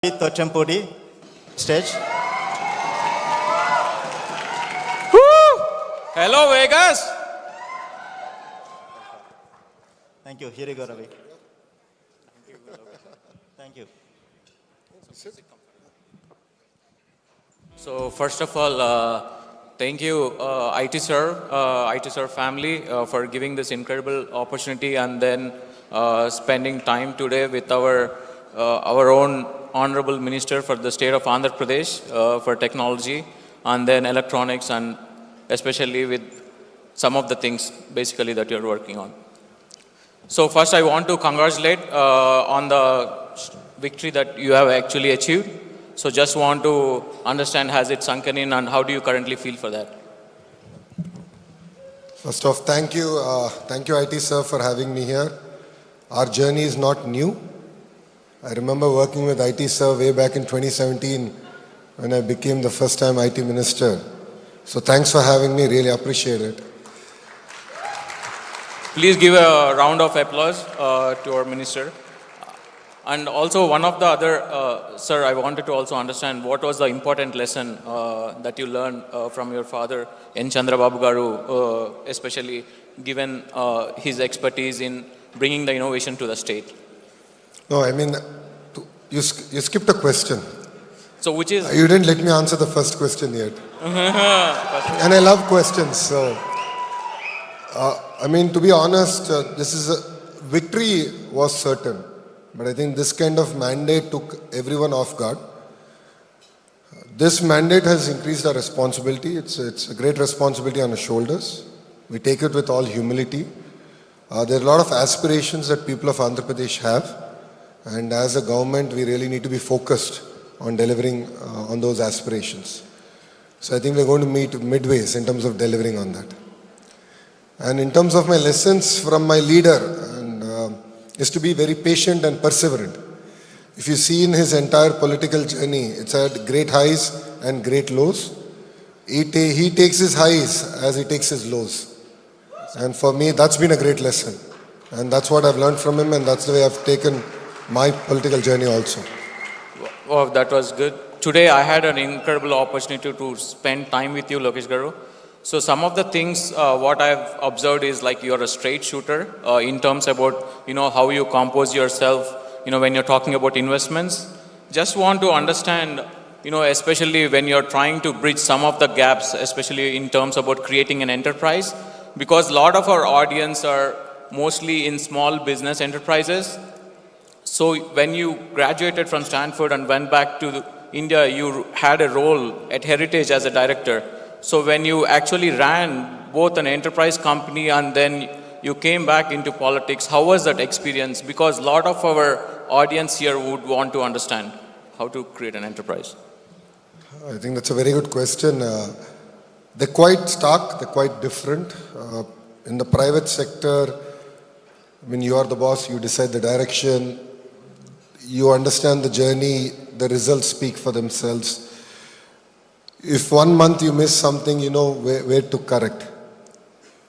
Tochampudi, stage. Hello, Vegas. Thank you. Here you go, Ravi. Thank you. So first of all, thank you, IT sir family for giving this incredible opportunity and then spending time today with our own Honorable Minister for the state of Andhra Pradesh for technology and then electronics and especially with some of the things basically that you're working on. So first I want to congratulate on the victory that you have actually achieved. So just want to understand, has it sunken in and how do you currently feel for that? First off, thank you IT sir for having me here. Our journey is not new. I remember working with IT sir way back in 2017 when I became the first time IT minister. So thanks for having me, really appreciate it. Please give a round of applause to our minister. And also one of the other, sir, I wanted to also understand what was the important lesson that you learned from your father, N. Chandrababu Garu, especially given his expertise in bringing the innovation to the state. No, I mean, you skipped a question. So which is? You didn't let me answer the first question yet. And I love questions, so. I mean, to be honest, victory was certain. But I think this kind of mandate took everyone off guard. This mandate has increased our responsibility. It's a great responsibility on our shoulders. We take it with all humility. There are a lot of aspirations that people of Andhra Pradesh have. And as a government, we really need to be focused on delivering on those aspirations. So I think we're going to meet midways in terms of delivering on that. And in terms of my lessons from my leader, is to be very patient and perseverant. If you see in his entire political journey, it's had great highs and great lows. He takes his highs as he takes his lows. And for me, that's been a great lesson. And that's what I've learned from him, and that's the way I've taken my political journey also. Oh, that was good. Today I had an incredible opportunity to spend time with you, Lokesh Garu. So some of the things what I've observed is like you're a straight shooter in terms about, how you compose yourself, when you're talking about investments. Just want to understand, especially when you're trying to bridge some of the gaps, especially in terms about creating an enterprise, because a lot of our audience are mostly in small business enterprises. So when you graduated from Stanford and went back to India, you had a role at Heritage as a director. So when you actually ran both an enterprise company and then you came back into politics, how was that experience? Because a lot of our audience here would want to understand how to create an enterprise. I think that's a very good question. They're quite stark, they're quite different. In the private sector, when you are the boss, you decide the direction, you understand the journey, the results speak for themselves. If 1 month you miss something, you know where to correct.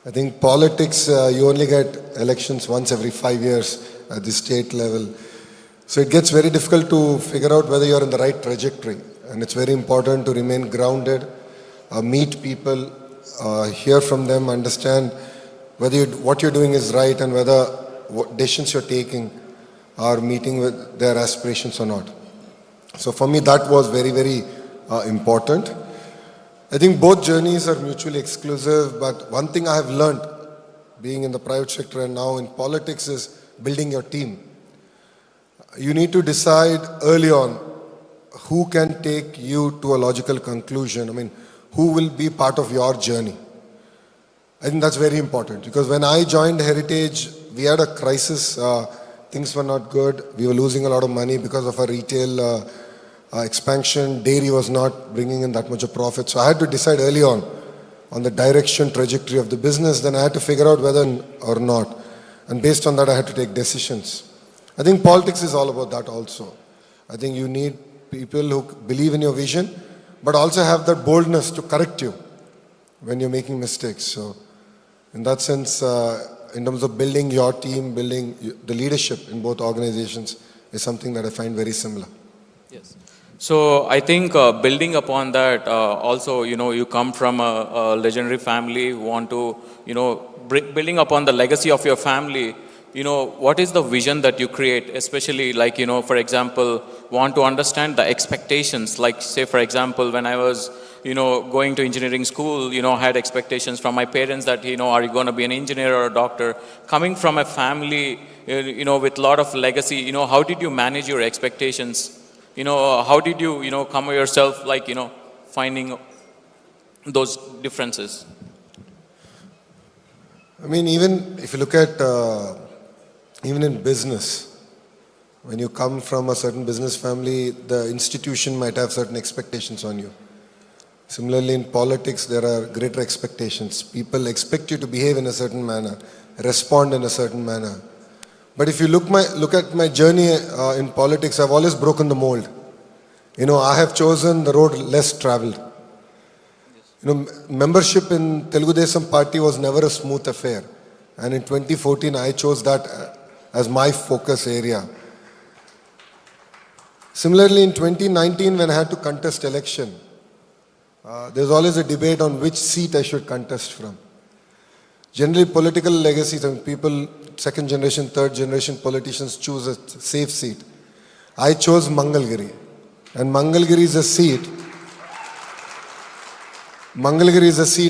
I think politics, you only get elections once every 5 years at the state level. So it gets very difficult to figure out whether you're in the right trajectory. And it's very important to remain grounded, meet people, hear from them, understand whether what you're doing is right and whether what decisions you're taking are meeting with their aspirations or not. So for me, that was very, very important. I think both journeys are mutually exclusive, but one thing I have learned being in the private sector and now in politics is building your team. You need to decide early on who can take you to a logical conclusion. I mean, who will be part of your journey. I think that's very important because when I joined Heritage, we had a crisis. Things were not good. We were losing a lot of money because of our retail expansion. Dairy was not bringing in that much of profit. So I had to decide early on the direction, trajectory of the business. Then I had to figure out whether or not. And based on that, I had to take decisions. I think politics is all about that also. I think you need people who believe in your vision, but also have that boldness to correct you when you're making mistakes. So in that sense, in terms of building your team, building the leadership in both organizations is something that I find very similar. Yes. So I think building upon that, also, you come from a legendary family, want to, building upon the legacy of your family, what is the vision that you create, especially like, for example, want to understand the expectations, like say, for example, when I was, going to engineering school, I had expectations from my parents that, are you going to be an engineer or a doctor? Coming from a family, with a lot of legacy, how did you manage your expectations? How did you, come yourself, like, finding those differences? I mean, even if you look at, even in business, when you come from a certain business family, the institution might have certain expectations on you. Similarly, in politics, there are greater expectations. People expect you to behave in a certain manner, respond in a certain manner. But if you look at my journey in politics, I've always broken the mold. I have chosen the road less traveled. Membership in Telugu Desam party was never a smooth affair. And in 2014, I chose that as my focus area. Similarly, in 2019, when I had to contest election, there's always a debate on which seat I should contest from. Generally, political legacies, people, second generation, third generation politicians choose a safe seat. I chose Mangalgiri. And Mangalgiri is a seat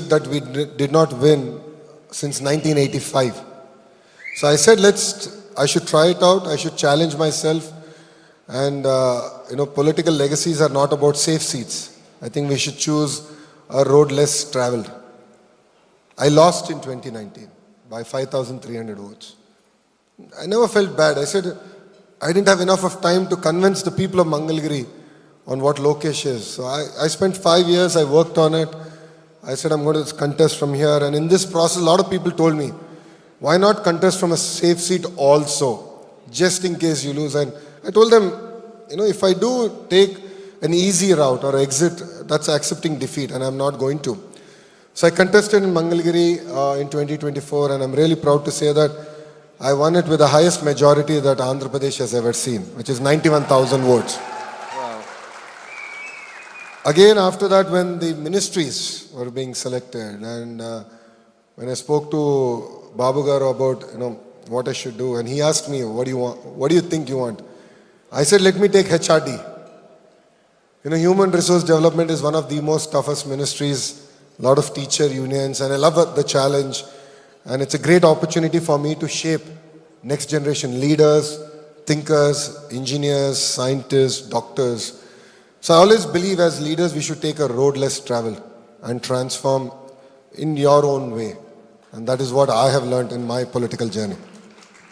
that we did not win since 1985. So I said, I should try it out. I should challenge myself. And, political legacies are not about safe seats. I think we should choose a road less traveled. I lost in 2019 by 5,300 votes. I never felt bad. I said, I didn't have enough of time to convince the people of Mangalgiri on what Lokesh is. So I spent 5 years, I worked on it. I said, I'm going to contest from here. And in this process, a lot of people told me, why not contest from a safe seat also, just in case you lose? And I told them, if I do take an easy route or exit, that's accepting defeat, and I'm not going to. So I contested in Mangalgiri in 2024, and I'm really proud to say that I won it with the highest majority that Andhra Pradesh has ever seen, which is 91,000 votes. Wow. Again, after that, when the ministries were being selected, and when I spoke to Babu Garu about what I should do, and he asked me, what do you want? What do you think you want? I said, let me take HRD. Human resource development is one of the most toughest ministries, a lot of teacher unions, and I love the challenge. And it's a great opportunity for me to shape next generation leaders, thinkers, engineers, scientists, doctors. So I always believe as leaders we should take a road less traveled and transform in your own way. And that is what I have learned in my political journey.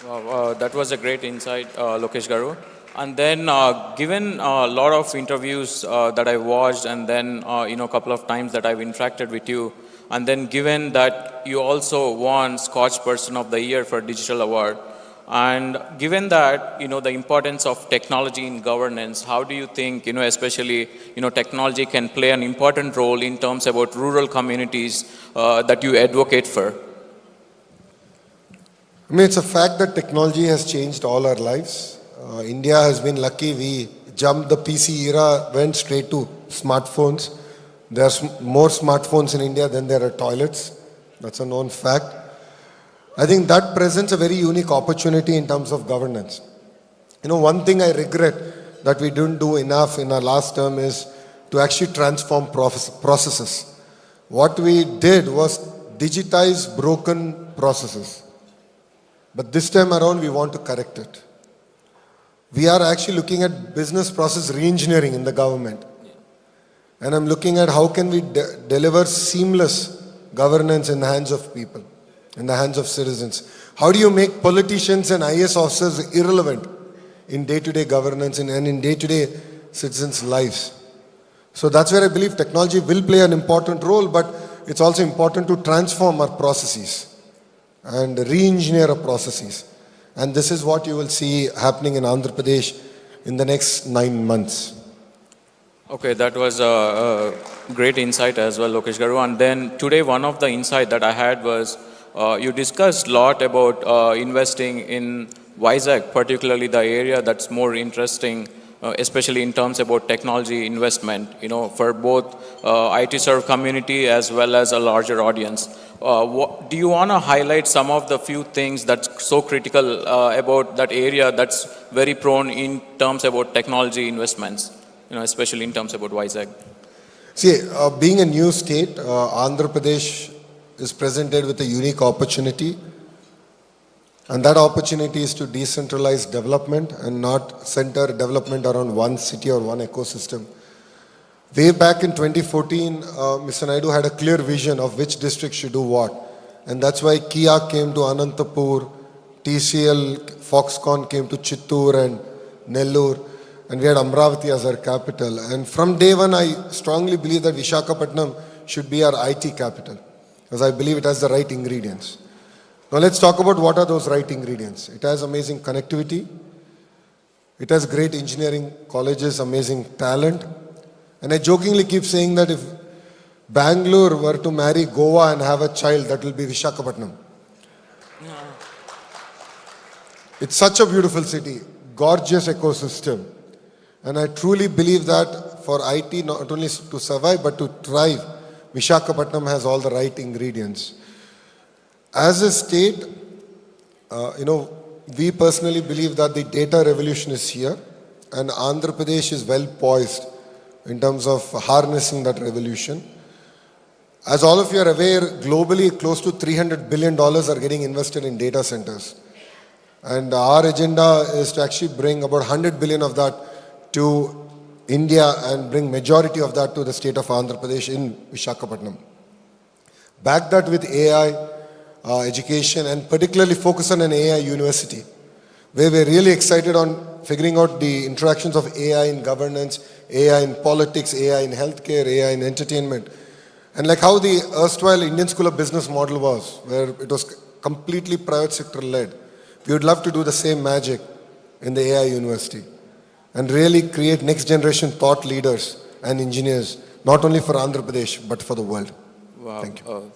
Wow, that was a great insight, Lokesh Garu. And then given a lot of interviews that I watched, and then a couple of times that I've interacted with you, and then given that you also won Scotch Person of the Year for Digital Award, and given that, the importance of technology in governance, how do you think, especially, technology can play an important role in terms about rural communities that you advocate for? I mean, it's a fact that technology has changed all our lives. India has been lucky. We jumped the PC era, went straight to smartphones. There's more smartphones in India than there are toilets. That's a known fact. I think that presents a very unique opportunity in terms of governance. One thing I regret that we didn't do enough in our last term is to actually transform processes. What we did was digitize broken processes. But this time around, we want to correct it. We are actually looking at business process re-engineering in the government. And I'm looking at how can we deliver seamless governance in the hands of people, in the hands of citizens. How do you make politicians and IAS officers irrelevant in day-to-day governance and in day-to-day citizens' lives? So that's where I believe technology will play an important role, but it's also important to transform our processes and re-engineer our processes. And this is what you will see happening in Andhra Pradesh in the next 9 months. Okay, that was a great insight as well, Lokesh Garu. And then today, one of the insight that I had was you discussed a lot about investing in WAAC, particularly the area that's more interesting especially in terms about technology investment, for both IT serve community as well as a larger audience. Do you want to highlight some of the few things that's so critical about that area that's very prone in terms about technology investments, especially in terms about WAAC? See, being a new state, Andhra Pradesh is presented with a unique opportunity. And that opportunity is to decentralize development and not center development around one city or one ecosystem. Way back in 2014, Mr. Naidu had a clear vision of which district should do what. And that's why Kia came to Anantapur, TCL, Foxconn came to Chittoor and Nellore, and we had Amravati as our capital. And from day one, I strongly believe that Visakhapatnam should be our IT capital, because I believe it has the right ingredients. Now let's talk about what are those right ingredients. It has amazing connectivity. It has great engineering colleges, amazing talent. And I jokingly keep saying that if Bangalore were to marry Goa and have a child, that will be Visakhapatnam. It's such a beautiful city, gorgeous ecosystem. And I truly believe that for IT, not only to survive, but to thrive, Visakhapatnam has all the right ingredients. As a state, we personally believe that the data revolution is here, and Andhra Pradesh is well poised in terms of harnessing that revolution. As all of you are aware, globally close to $300 billion are getting invested in data centers. And our agenda is to actually bring about 100 billion of that to India and bring majority of that to the state of Andhra Pradesh in Visakhapatnam. Back that with AI, education, and particularly focus on an AI university, where we're really excited on figuring out the interactions of AI in governance, AI in politics, AI in healthcare, AI in entertainment. And like how the erstwhile Indian School of Business model was, where it was completely private sector led. We would love to do the same magic in the AI university and really create next generation thought leaders and engineers, not only for Andhra Pradesh, but for the world. Wow. Thank you.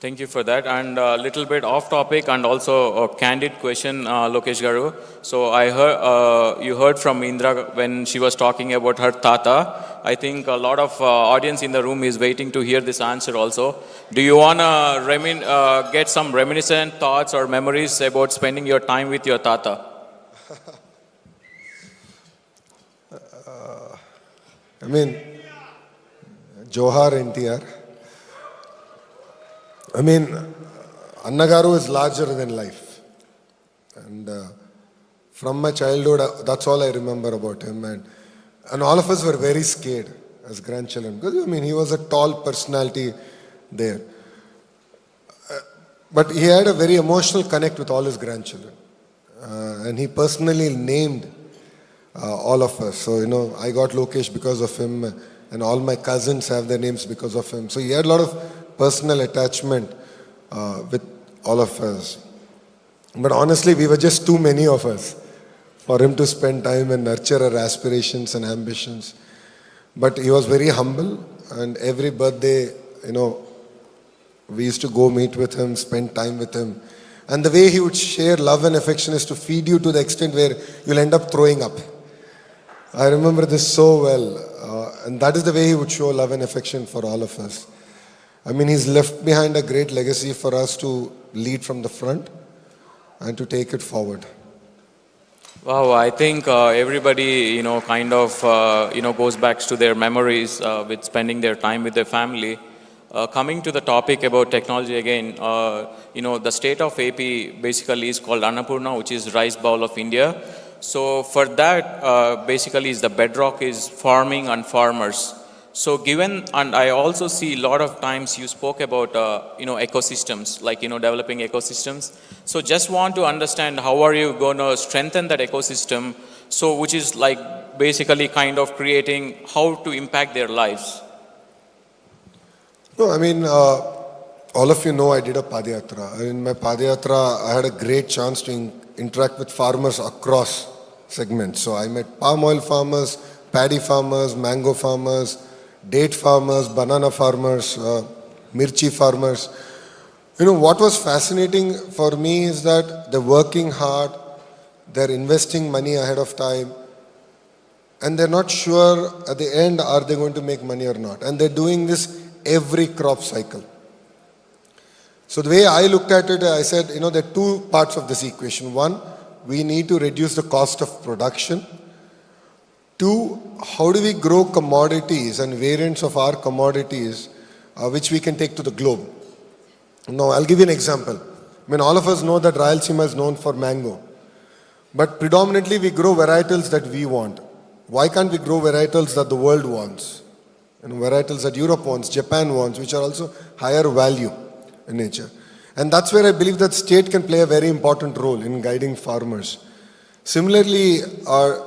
Thank you for that. And a little bit off topic and also a candid question, Lokesh Garu. So I heard you heard from Indra when she was talking about her tata. I think a lot of audience in the room is waiting to hear this answer also. Do you want to get some reminiscent thoughts or memories about spending your time with your tata? Johar NTR. Annagaru is larger than life. And from my childhood, that's all I remember about him. And all of us were very scared as grandchildren. Because, he was a tall personality there. But he had a very emotional connect with all his grandchildren. And he personally named all of us. So, I got Lokesh because of him. And all my cousins have their names because of him. So he had a lot of personal attachment with all of us. But honestly, we were just too many of us for him to spend time and nurture our aspirations and ambitions. But he was very humble, and every birthday, we used to go meet with him, spend time with him. And the way he would share love and affection is to feed you to the extent where you'll end up throwing up. I remember this so well. And that is the way he would show love and affection for all of us. He's left behind a great legacy for us to lead from the front and to take it forward. Wow, I think everybody, goes back to their memories with spending their time with their family. Coming to the topic about technology again, the state of AP basically is called Annapurna, which is rice bowl of India. So for that, basically is the bedrock is farming and farmers. So given, and I also see a lot of times you spoke about, ecosystems, like, developing ecosystems. So just want to understand how are you going to strengthen that ecosystem? So which is like basically kind of creating how to impact their lives. No, all of you know I did a Padayatra. In my Padayatra, I had a great chance to interact with farmers across segments. So I met palm oil farmers, paddy farmers, mango farmers, date farmers, banana farmers, mirchi farmers. What was fascinating for me is that they're working hard, they're investing money ahead of time, and they're not sure at the end are they going to make money or not. And they're doing this every crop cycle. So the way I looked at it, I said, there are two parts of this equation. One, we need to reduce the cost of production. Two, how do we grow commodities and variants of our commodities which we can take to the globe? Now, I'll give you an example. All of us know that Rayalaseema is known for mango. But predominantly we grow varietals that we want. Why can't we grow varietals that the world wants? Varietals that Europe wants, Japan wants, which are also higher value in nature. And that's where I believe that state can play a very important role in guiding farmers. Similarly, our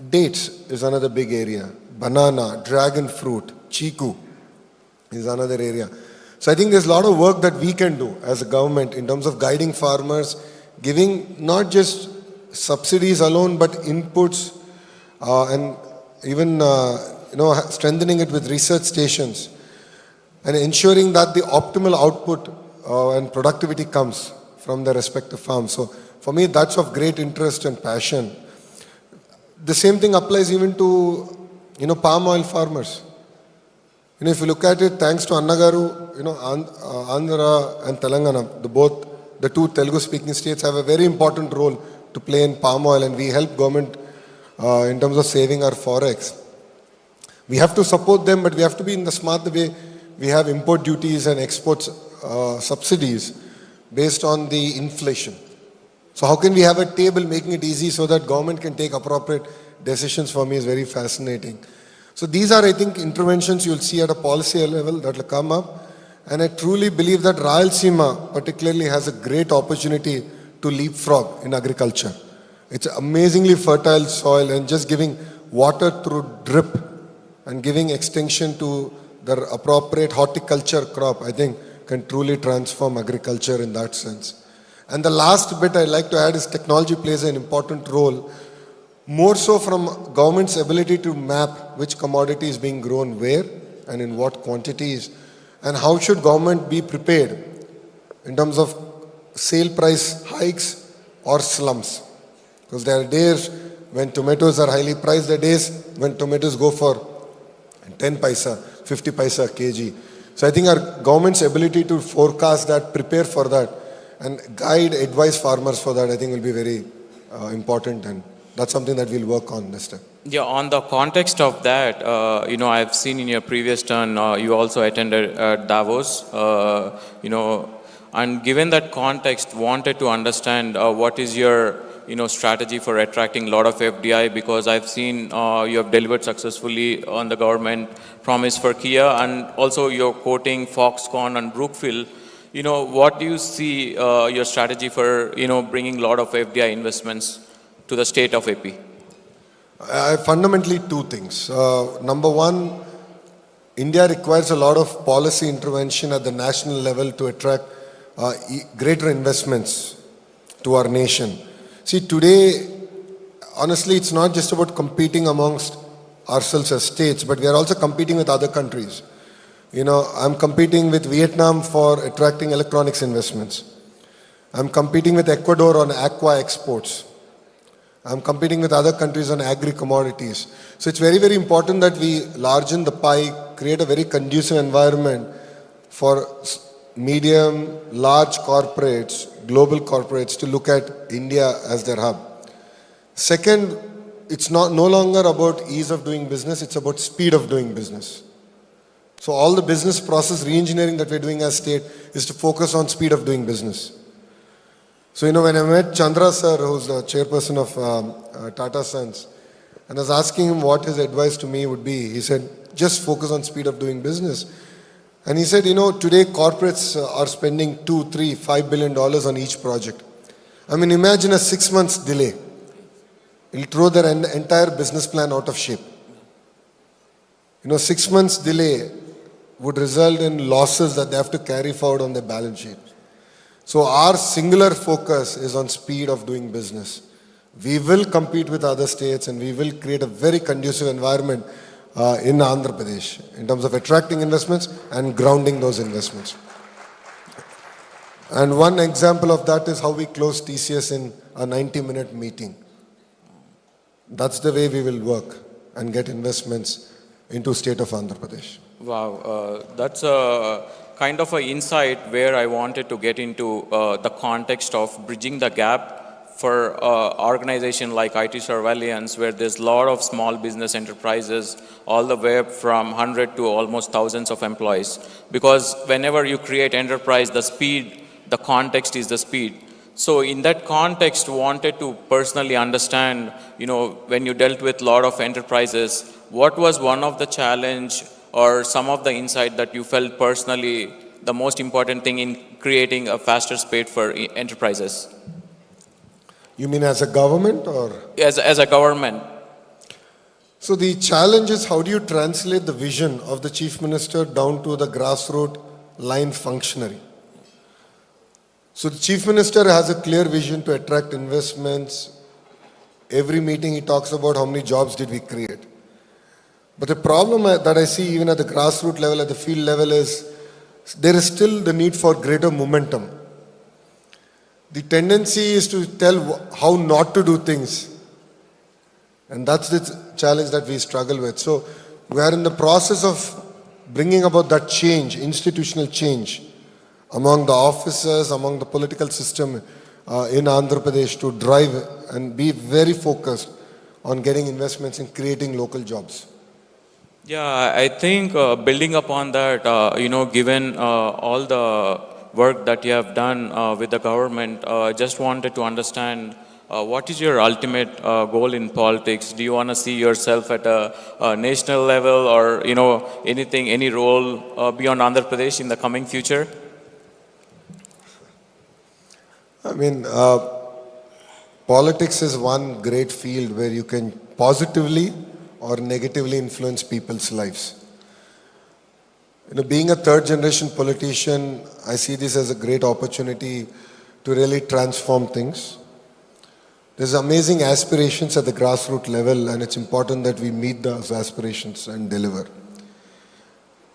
dates is another big area. Banana, dragon fruit, chiku is another area. So I think there's a lot of work that we can do as a government in terms of guiding farmers, giving not just subsidies alone, but inputs and even strengthening it with research stations and ensuring that the optimal output and productivity comes from the respective farms. So for me, that's of great interest and passion. The same thing applies even to, palm oil farmers. If you look at it, thanks to Annagaru, Andhra and Telangana, the two Telugu-speaking states have a very important role to play in palm oil, and we help government in terms of saving our forex. We have to support them, but we have to be in the smart way. We have import duties and exports subsidies based on the inflation. So how can we have a table making it easy so that government can take appropriate decisions? For me is very fascinating. So these are, I think, interventions you'll see at a policy level that will come up. And I truly believe that Rayalaseema particularly has a great opportunity to leapfrog in agriculture. It's an amazingly fertile soil, and just giving water through drip and giving extension to the appropriate horticulture crop, I think, can truly transform agriculture in that sense. And the last bit I'd like to add is technology plays an important role, more so from government's ability to map which commodity is being grown where and in what quantities, and how should government be prepared in terms of sale price hikes or slumps. Because there are days when tomatoes are highly priced, there are days when tomatoes go for 10 paisa, 50 paisa kg. So I think our government's ability to forecast that, prepare for that, and guide, advise farmers for that, I think will be very important, and that's something that we'll work on this time. Yeah, on the context of that, I've seen in your previous turn, you also attended Davos, and given that context, wanted to understand what is your, strategy for attracting a lot of FDI, because I've seen you have delivered successfully on the government promise for Kia, and also you're quoting Foxconn and Brookfield. What do you see your strategy for, bringing a lot of FDI investments to the state of AP? Fundamentally, two things. Number one, India requires a lot of policy intervention at the national level to attract greater investments to our nation. See, today, honestly, it's not just about competing amongst ourselves as states, but we are also competing with other countries. I'm competing with Vietnam for attracting electronics investments. I'm competing with Ecuador on aqua exports. I'm competing with other countries on agri-commodities. So it's very, very important that we largen the pie, create a very conducive environment for medium, large corporates, global corporates to look at India as their hub. Second, it's no longer about ease of doing business, it's about speed of doing business. So all the business process re-engineering that we're doing as state is to focus on speed of doing business. So, when I met Chandra sir, who's the chairperson of Tata Sons, and I was asking him what his advice to me would be, he said, just focus on speed of doing business. And he said, today corporates are spending $2, $3, $5 billion on each project. Imagine a 6 months delay. It'll throw their entire business plan out of shape. 6 months delay would result in losses that they have to carry forward on their balance sheet. So our singular focus is on speed of doing business. We will compete with other states, and we will create a very conducive environment in Andhra Pradesh in terms of attracting investments and grounding those investments. And one example of that is how we closed TCS in a 90-minute meeting. That's the way we will work. and get investments into state of Andhra Pradesh. Wow, that's a kind of an insight where I wanted to get into the context of bridging the gap for organization like IT surveillance, where there's a lot of small business enterprises, all the way up from 100 to almost thousands of employees. Because whenever you create enterprise, the speed, the context is the speed. So in that context, wanted to personally understand, when you dealt with a lot of enterprises, what was one of the challenge or some of the insight that you felt personally the most important thing in creating a faster speed for enterprises? You mean as a government or? As a government. So the challenge is how do you translate the vision of the chief minister down to the grassroots line functionary? So the chief minister has a clear vision to attract investments. Every meeting he talks about how many jobs did we create. But the problem that I see even at the grassroots level, at the field level is there is still the need for greater momentum. The tendency is to tell how not to do things. And that's the challenge that we struggle with. So we are in the process of bringing about that change, institutional change, among the officers, among the political system in Andhra Pradesh to drive and be very focused on getting investments and creating local jobs. Yeah, I think building upon that, given all the work that you have done with the government, just wanted to understand what is your ultimate goal in politics? Do you want to see yourself at a national level or, anything, any role beyond Andhra Pradesh in the coming future? I mean, politics is one great field where you can positively or negatively influence people's lives. Being a third generation politician, I see this as a great opportunity to really transform things. There's amazing aspirations at the grassroots level, and it's important that we meet those aspirations and deliver.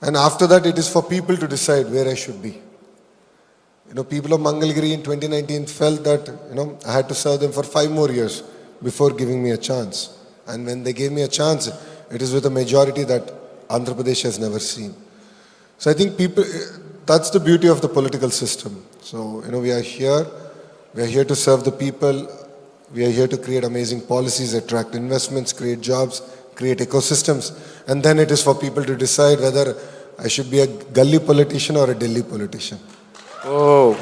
And after that, it is for people to decide where I should be. People of Mangalgiri in 2019 felt that, I had to serve them for 5 more years before giving me a chance. And when they gave me a chance, it is with a majority that Andhra Pradesh has never seen. So I think that's the beauty of the political system. So, we are here to serve the people, we are here to create amazing policies, attract investments, create jobs, create ecosystems, and then it is for people to decide whether I should be a gully politician or a Delhi politician. Oh,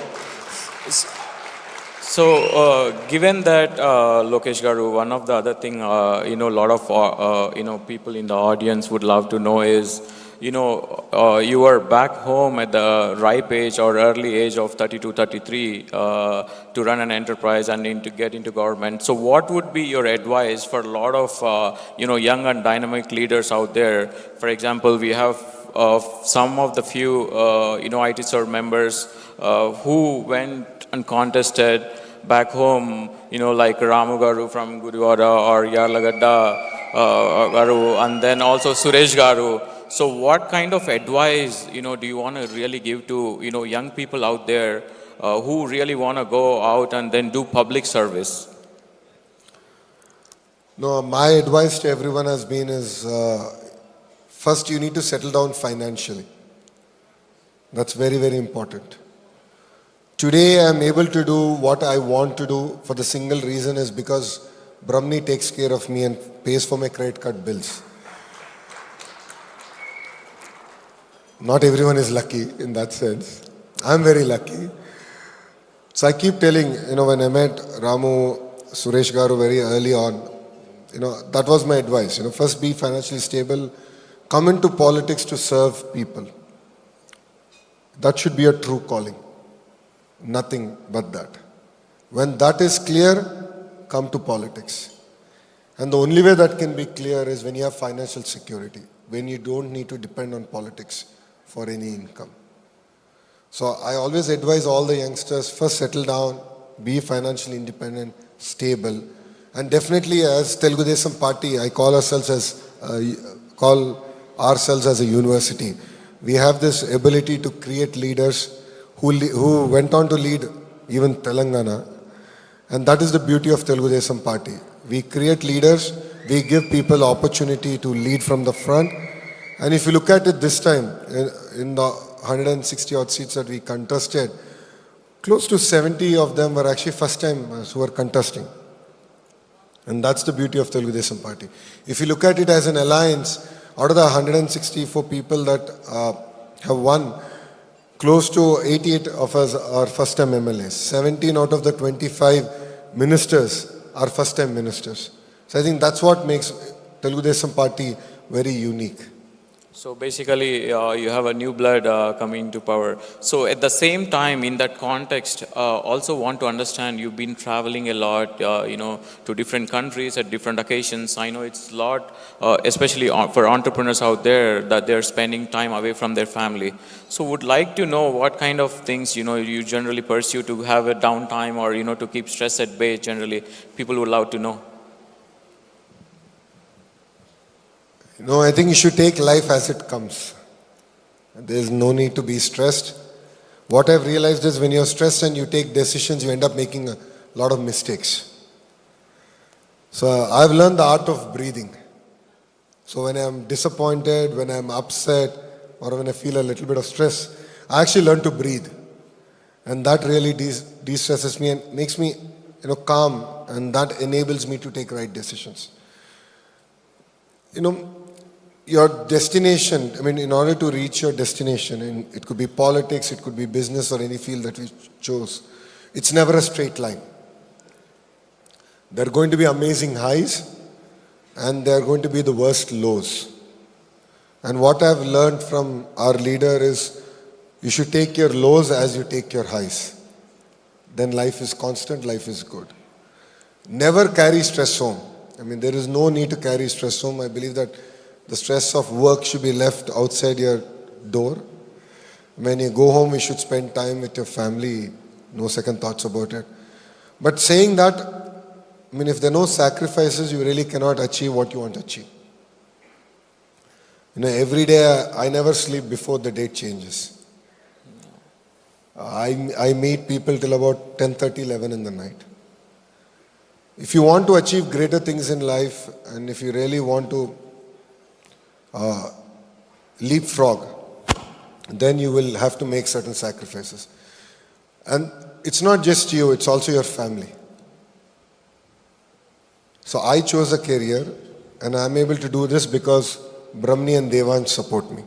so given that, Lokesh Garu, one of the other thing, a lot of, people in the audience would love to know is, you were back home at the ripe age or early age of 32, 33 to run an enterprise and to get into government. So what would be your advice for a lot of, young and dynamic leaders out there? For example, we have some of the few, IT serve members who went and contested back home, like Ramu Garu from Guruvara or Yarlagadda Garu, and then also Suresh Garu. So what kind of advice, do you want to really give to, young people out there who really want to go out and then do public service? No, my advice to everyone has been is, first you need to settle down financially. That's very, very important. Today I am able to do what I want to do for the single reason is because Brahmani takes care of me and pays for my credit card bills. Not everyone is lucky in that sense. I'm very lucky. So I keep telling, when I met Ramu, Suresh Garu very early on, that was my advice. First be financially stable, come into politics to serve people. That should be a true calling. Nothing but that. When that is clear, come to politics. And the only way that can be clear is when you have financial security, when you don't need to depend on politics for any income. So I always advise all the youngsters, first settle down, be financially independent, stable. And definitely as Telugu Desam Party, I call ourselves as a university. We have this ability to create leaders who went on to lead even Telangana. And that is the beauty of Telugu Desam Party. We create leaders We give people opportunity to lead from the front. And if you look at it this time, in the 160 odd seats that we contested, close to 70 of them were actually first timers who were contesting. And that's the beauty of Telugu Desam Party. If you look at it as an alliance, out of the 164 people that have won, close to 88 of us are first time MLAs. 17 out of the 25 ministers are first time ministers. So I think that's what makes Telugu Desam Party very unique. So basically, you have a new blood coming to power. So at the same time, in that context, also want to understand you've been traveling a lot, to different countries at different occasions. I know it's a lot, especially for entrepreneurs out there, that they're spending time away from their family. So would like to know what kind of things, you generally pursue to have a downtime or, to keep stress at bay generally. People would love to know. No, I think you should take life as it comes. There's no need to be stressed. What I've realized is when you're stressed and you take decisions, you end up making a lot of mistakes. So I've learned the art of breathing. So when I'm disappointed, when I'm upset, or when I feel a little bit of stress, I actually learn to breathe. And that really de-stresses me and makes me calm, and that enables me to take right decisions. Your destination, in order to reach your destination, and it could be politics, it could be business or any field that we chose, it's never a straight line. There are going to be amazing highs and there are going to be the worst lows. And what I've learned from our leader is you should take your lows as you take your highs. Then life is constant, life is good. Never carry stress home. There is no need to carry stress home. I believe that the stress of work should be left outside your door. When you go home, you should spend time with your family. No second thoughts about it. But saying that, if there are no sacrifices, you really cannot achieve what you want to achieve. Every day I never sleep before the date changes. I meet people till about 10:30, 11 in the night. If you want to achieve greater things in life, and if you really want to leapfrog, then you will have to make certain sacrifices. And it's not just you, it's also your family. So I chose a career, and I'm able to do this because Brahmani and Devansh support me.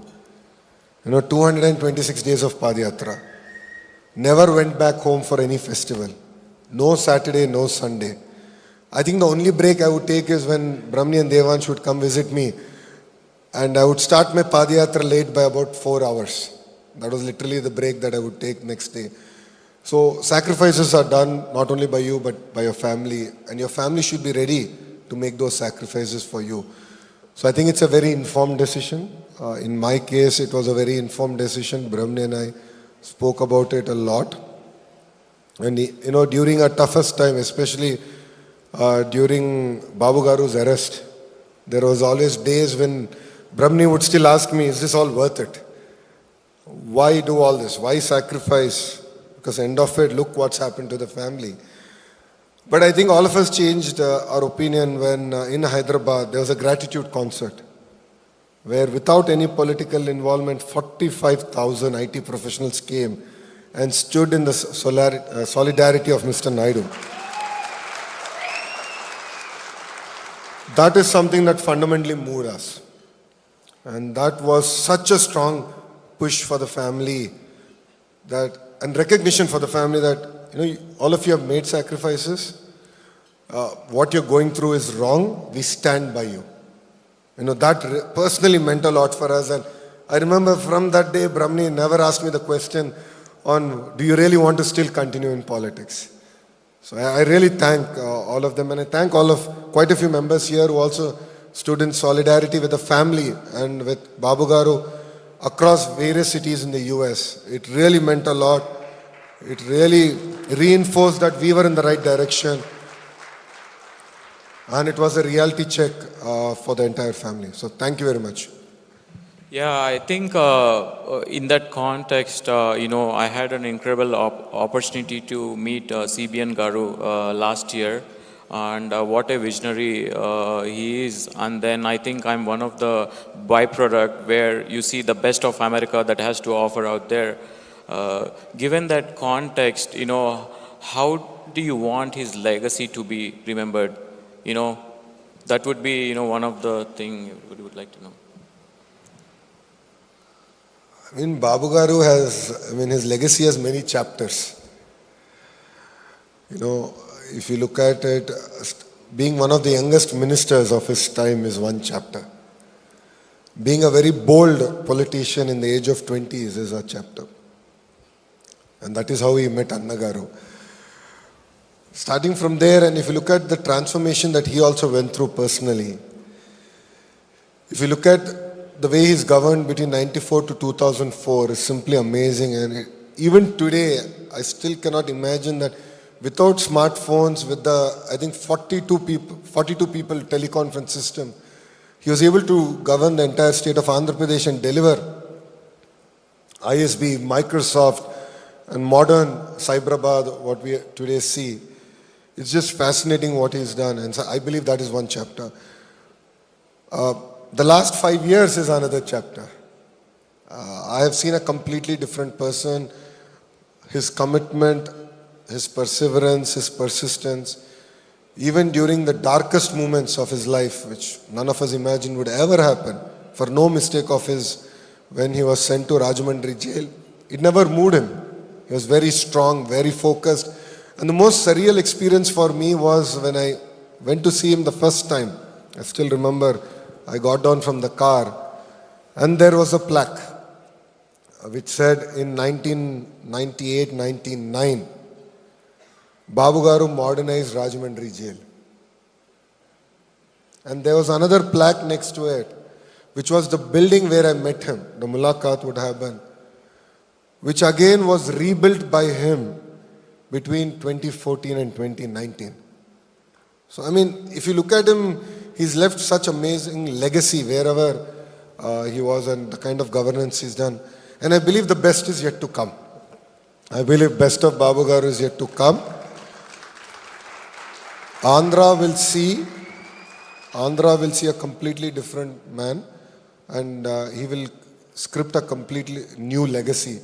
226 days of Padayatra. Never went back home for any festival. No Saturday, no Sunday. I think the only break I would take is when Brahmani and Devansh would come visit me, and I would start my Padayatra late by about 4 hours. That was literally the break that I would take next day. So sacrifices are done not only by you but by your family, and your family should be ready to make those sacrifices for you. So I think it's a very informed decision. In my case, it was a very informed decision. Brahmani and I spoke about it a lot. And during our toughest time, especially during Babu Garu's arrest, there was always days when Brahmani would still ask me, is this all worth it? Why do all this? Why sacrifice? Because end of it, look what's happened to the family. But I think all of us changed our opinion when in Hyderabad there was a gratitude concert where without any political involvement, 45,000 IT professionals came and stood in the solidarity of Mr. Naidu. That is something that fundamentally moved us. And that was such a strong push for the family and recognition for the family that, all of you have made sacrifices. What you're going through is wrong. We stand by you. That personally meant a lot for us. And I remember from that day, Brahmani never asked me the question on, do you really want to still continue in politics? So I really thank all of them, and I thank quite a few members here who also stood in solidarity with the family and with Babu Garu across various cities in the US. It really meant a lot. It really reinforced that we were in the right direction. And it was a reality check for the entire family. So thank you very much. Yeah, I think in that context, I had an incredible opportunity to meet CBN Garu last year. and what a visionary he is. And then I think I'm one of the byproduct where you see the best of America that has to offer out there. Given that context, how do you want his legacy to be remembered? That would be, one of the things we would like to know. I mean, Babu Garu his legacy has many chapters. If you look at it, being one of the youngest ministers of his time is one chapter. Being a very bold politician in the age of 20s is a chapter. And that is how he met Anna Garu. Starting from there, and if you look at the transformation that he also went through personally, if you look at the way he's governed between 94 to 2004 is simply amazing. And even today, I still cannot imagine that without smartphones, with the, I think 42 people teleconference system, he was able to govern the entire state of Andhra Pradesh and deliver ISB, Microsoft, and modern Cyberabad, what we today see. It's just fascinating what he's done, and so I believe that is one chapter. The last 5 years is another chapter. I have seen a completely different person. His commitment, his perseverance, his persistence, even during the darkest moments of his life, which none of us imagined would ever happen, for no mistake of his, when he was sent to Rajahmundry jail, it never moved him. He was very strong, very focused. And the most surreal experience for me was when I went to see him the first time. I still remember, I got down from the car and there was a plaque which said in 1998-99, Babu Garu modernized Rajahmundry jail. And there was another plaque next to it, which was the building where I met him, the Mulaqat would have been, which again was rebuilt by him between 2014 and 2019. So, if you look at him, he's left such amazing legacy wherever he was and the kind of governance he's done. And I believe the best is yet to come. I believe best of Babu Garu is yet to come. Andhra will see a completely different man, and he will script a completely new legacy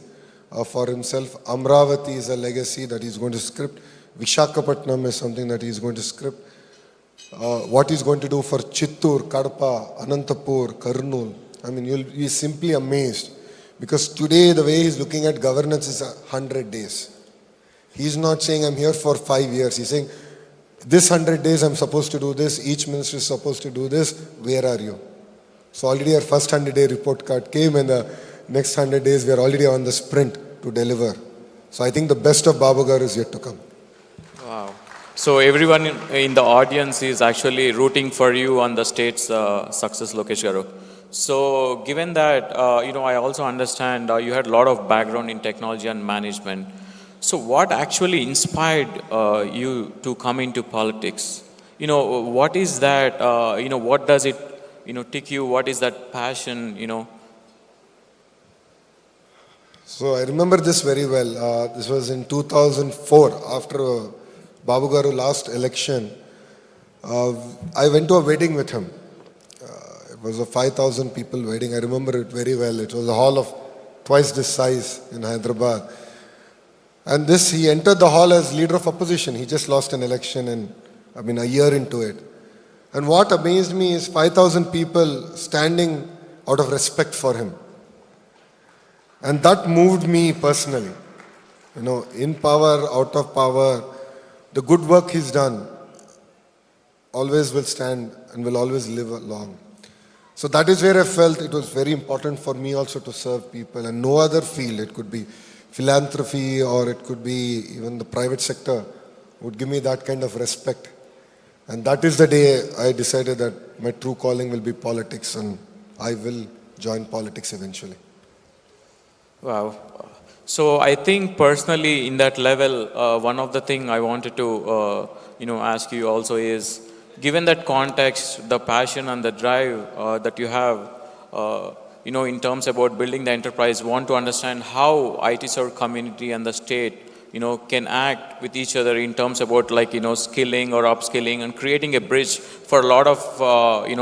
for himself. Amravati is a legacy that he's going to script. Vishakhapatnam is something that he's going to script. What he's going to do for Chittur, Kadapa, Anantapur, Kurnool. You'll be simply amazed. Because today the way he's looking at governance is 100 days. He's not saying I'm here for 5 years. He's saying this 100 days I'm supposed to do this. Each minister is supposed to do this. Where are you? So already our first 100-day report card came and the next 100 days we are already on the sprint to deliver. So I think the best of Babu Garu is yet to come. Wow. So everyone in the audience is actually rooting for you on the state's success, Lokesh Garu. So given that, I also understand you had a lot of background in technology and management. So what actually inspired you to come into politics? What is that, what does it, tick you? What is that passion, So I remember this very well. This was in 2004, after Babu Garu last election. I went to a wedding with him. It was a 5,000 people wedding. I remember it very well. It was a hall of twice this size in Hyderabad. And he entered the hall as leader of opposition. He just lost an election and a year into it. And what amazed me is 5,000 people standing out of respect for him. And that moved me personally. In power, out of power, the good work he's done always will stand and will always live along. So that is where I felt it was very important for me also to serve people, and no other field, it could be philanthropy or it could be even the private sector, would give me that kind of respect. And that is the day I decided that my true calling will be politics, and I will join politics eventually. Wow. So I think personally in that level, one of the things I wanted to, ask you also is, given that context, the passion and the drive that you have, in terms about building the enterprise, want to understand how IT serve community and the state can act with each other in terms about like, skilling or upskilling and creating a bridge for a lot of,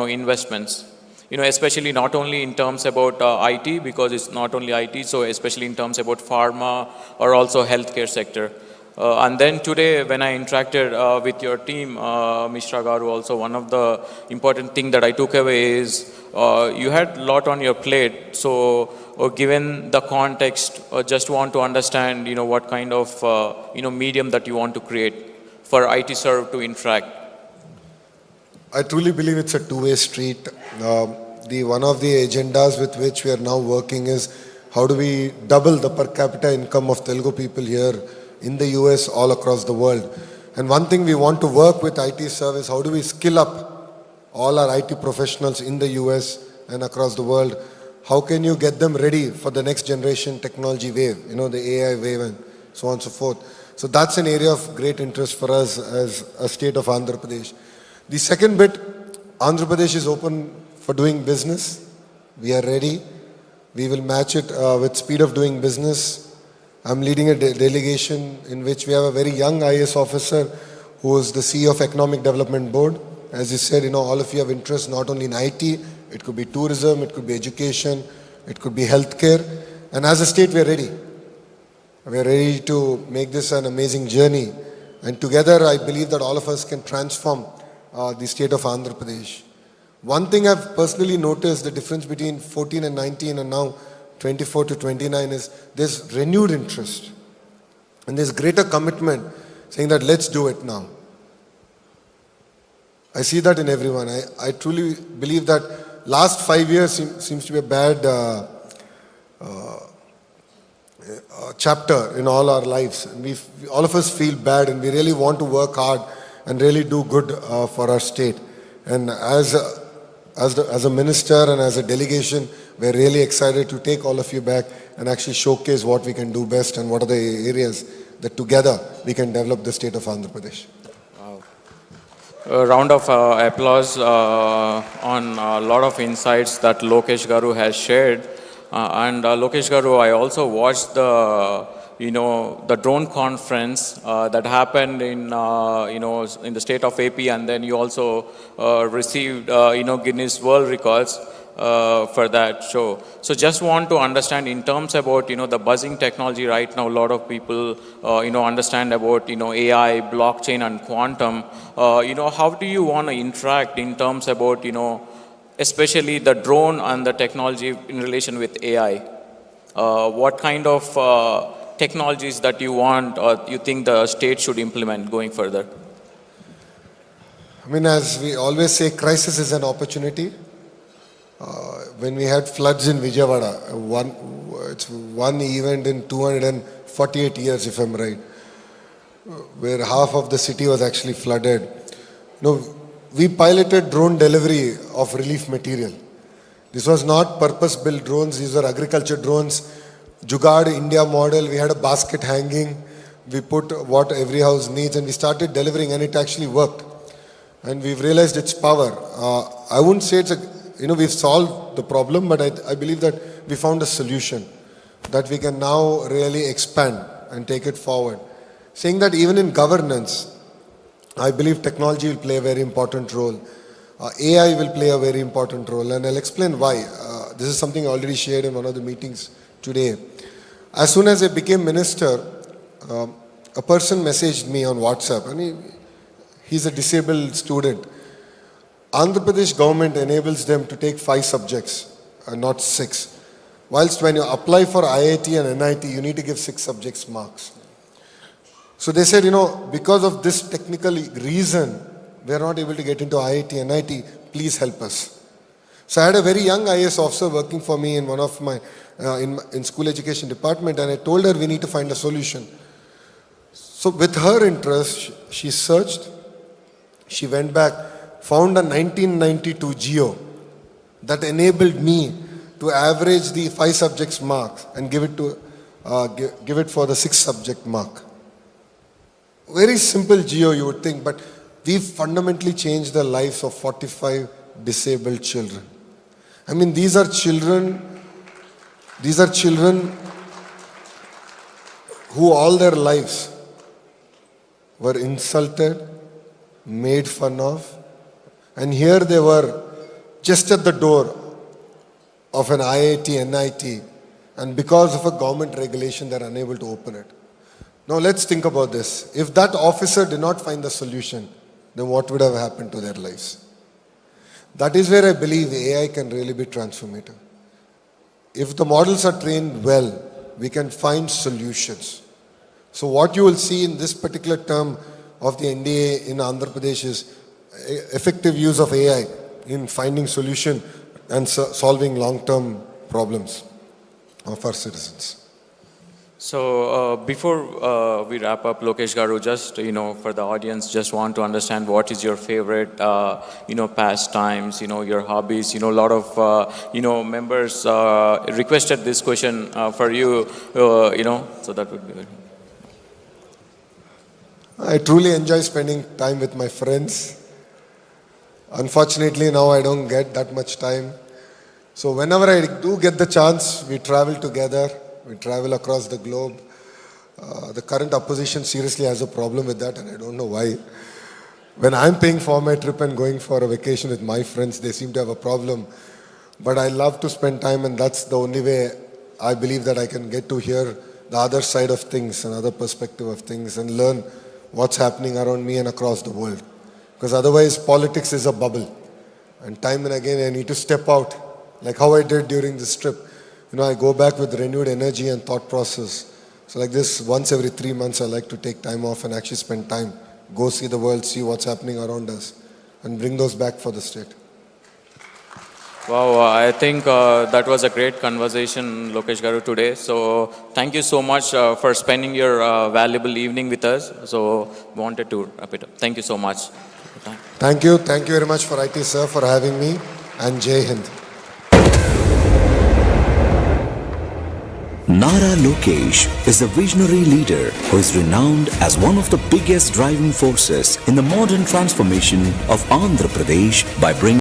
investments. Especially not only in terms about IT, because it's not only IT, so especially in terms about pharma or also healthcare sector. And then today, when I interacted with your team, Mr. Garu, also one of the important thing that I took away is you had a lot on your plate. So given the context, just want to understand, what kind of, medium that you want to create for IT serve to interact. I truly believe it's a two-way street. One of the agendas with which we are now working is how do we double the per capita income of Telugu people here in the US, all across the world. And one thing we want to work with IT service, how do we skill up all our IT professionals in the US and across the world? How can you get them ready for the next generation technology wave, the AI wave and so on and so forth. So that's an area of great interest for us as a state of Andhra Pradesh. The second bit, Andhra Pradesh is open for doing business. We are ready. We will match it with speed of doing business. I'm leading a delegation in which we have a very young IAS officer who is the CEO of Economic Development Board. As you said, all of you have interest not only in IT, it could be tourism, it could be education, it could be healthcare. And as a state, we are ready. We are ready to make this an amazing journey. And together, I believe that all of us can transform the state of Andhra Pradesh. One thing I've personally noticed, the difference between 14 and 19 and now 24 to 29 is there's renewed interest. And there's greater commitment saying that let's do it now. I see that in everyone. I truly believe that last 5 years seems to be a bad chapter in all our lives. And all of us feel bad and we really want to work hard and really do good for our state. And as a minister and as a delegation, we're really excited to take all of you back and actually showcase what we can do best and what are the areas that together we can develop the state of Andhra Pradesh. Wow. A round of applause on a lot of insights that Lokesh Garu has shared. And Lokesh Garu, I also watched the drone conference that happened in in the state of AP, and then you also received Guinness World Records for that show. So just want to understand in terms about the buzzing technology right now. A lot of people understand about AI, blockchain, and quantum. How do you want to interact in terms about especially the drone and the technology in relation with AI? What kind of technologies that you want or you think the state should implement going further? I mean, as we always say, crisis is an opportunity. When we had floods in Vijayawada, it's one event in 248 years, if I'm right, where half of the city was actually flooded. We piloted drone delivery of relief material. This was not purpose-built drones. These were agriculture drones. Jugaad India model. We had a basket hanging. We put what every house needs and we started delivering and it actually worked. And we've realized its power. I wouldn't say it's we've solved the problem, but I believe that we found a solution that we can now really expand and take it forward. Saying that even in governance, I believe technology will play a very important role. AI will play a very important role, and I'll explain why. This is something I already shared in one of the meetings today. As soon as I became minister, a person messaged me on WhatsApp, and he's a disabled student. Andhra Pradesh government enables them to take 5 subjects, not 6. Whilst when you apply for IIT and NIT, you need to give 6 subjects marks. So they said, because of this technical reason, we are not able to get into IIT and NIT, please help us. So I had a very young IAS officer working for me in one of my, in school education department, and I told her we need to find a solution. So with her interest, she searched, she went back, found a 1992 Geo that enabled me to average the 5 subjects marks and give it for the 6 subject mark. Very simple Geo, you would think, but we fundamentally changed the lives of 45 disabled children. I mean, these are children who all their lives were insulted, made fun of, and here they were just at the door of an IIT, NIT, and because of a government regulation, they're unable to open it. Now let's think about this. If that officer did not find the solution, then what would have happened to their lives? That is where I believe AI can really be transformative. If the models are trained well, we can find solutions. So what you will see in this particular term of the NDA in Andhra Pradesh is effective use of AI in finding solution and solving long-term problems of our citizens. So before we wrap up, Lokesh Garu, just for the audience, just want to understand what is your favorite pastimes, your hobbies. A lot of members requested this question for you, so that would be good. I truly enjoy spending time with my friends. Unfortunately, now I don't get that much time. So whenever I do get the chance, we travel together. We travel across the globe. The current opposition seriously has a problem with that, and I don't know why. When I'm paying for my trip and going for a vacation with my friends, they seem to have a problem. But I love to spend time, and that's the only way I believe that I can get to hear the other side of things, another perspective of things, and learn what's happening around me and across the world. Because otherwise, politics is a bubble. And time and again, I need to step out, like how I did during this trip. I go back with renewed energy and thought process. So like this, once every 3 months, I like to take time off and actually spend time. Go see the world, see what's happening around us, and bring those back for the state. Wow, I think that was a great conversation, Lokesh Garu, today. So thank you so much for spending your valuable evening with us. So wanted to wrap it up. Thank you so much. Thank you. Thank you very much for IT, sir, for having me. And Jai Hind. Nara Lokesh is a visionary leader who is renowned as one of the biggest driving forces in the modern transformation of Andhra Pradesh by bringing